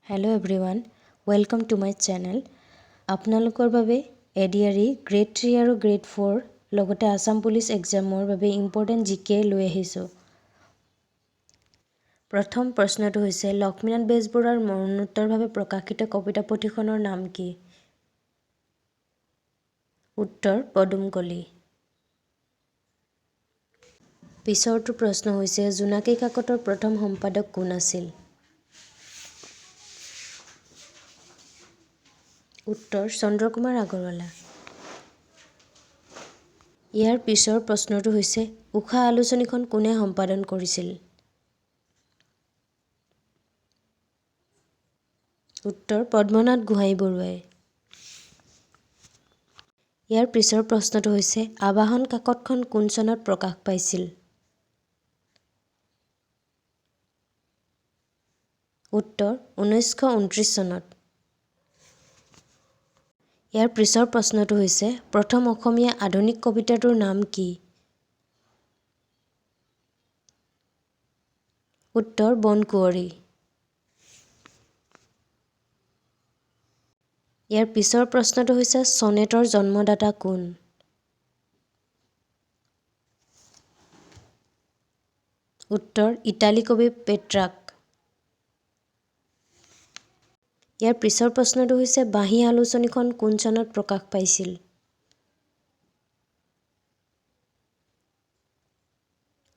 Hello everyone, welcome to my channel. আপোনালোকৰ বাবে ADRE grade 3 আৰু গ্ৰেড 4 লগতে আসাম পুলিচ এক্সামৰ বাবে ইম্পৰ্টেন্ট জিকে লৈ আহিছো। প্ৰথম প্ৰশ্নটো হৈছে লক্ষ্মীনাথ বেজবৰুৱাৰ মৰণোত্তৰভাৱে প্ৰকাশিত কবিতা পুথিখনৰ নাম কি? উত্তৰ পদুমকলি। পিছৰটো প্ৰশ্ন হৈছে জোনাকী কাকতৰ প্ৰথম সম্পাদক কোন আছিল? উত্তৰ চন্দ্ৰকুমাৰ আগৰৱালা। ইয়াৰ পিছৰ প্ৰশ্নটো হৈছে উষা আলোচনীখন কোনে সম্পাদন কৰিছিল? উত্তৰ পদ্মনাথ গোহাঞিবৰুৱাই। ইয়াৰ পিছৰ প্ৰশ্নটো হৈছে আবাহন কাকতখন কোন চনত প্ৰকাশ পাইছিল? উত্তৰ 1929 চনত। ইয়াৰ পিছৰ প্ৰশ্নটো হৈছে প্ৰথম অসমীয়া আধুনিক কবিতাটোৰ নাম কি? উত্তৰ বনকুঁৱৰী। ইয়াৰ পিছৰ প্ৰশ্নটো হৈছে চনেটৰ জন্মদাতা কোন? উত্তৰ ইটালী কবি পেট্ৰাক। ইয়াৰ পিছৰ প্ৰশ্নটো হৈছে বাঁহী আলোচনীখন কোন চনত প্ৰকাশ পাইছিল?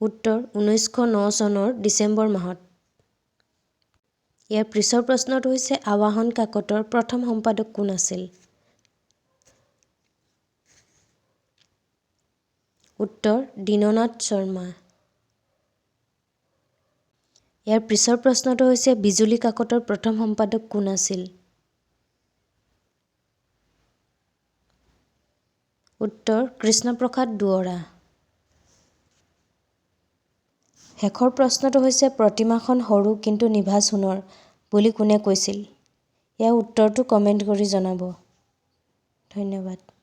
উত্তৰ 1909 চনৰ ডিচেম্বৰ মাহত। ইয়াৰ পিছৰ প্ৰশ্নটো হৈছে আবাহন কাকতৰ প্ৰথম সম্পাদক কোন আছিল? উত্তৰ দীননাথ শৰ্মা। ইয়াৰ পিছৰ প্ৰশ্নটো হৈছে বিজুলী কাকতৰ প্ৰথম সম্পাদক কোন আছিল? উত্তৰ কৃষ্ণপ্ৰসাদ দুৱৰা। শেষৰ প্ৰশ্নটো হৈছে প্ৰতিমাখন সৰু কিন্তু নিভাঁজ সোণৰ বুলি কোনে কৈছিল? ইয়াৰ উত্তৰটো কমেণ্ট কৰি জনাব। ধন্যবাদ।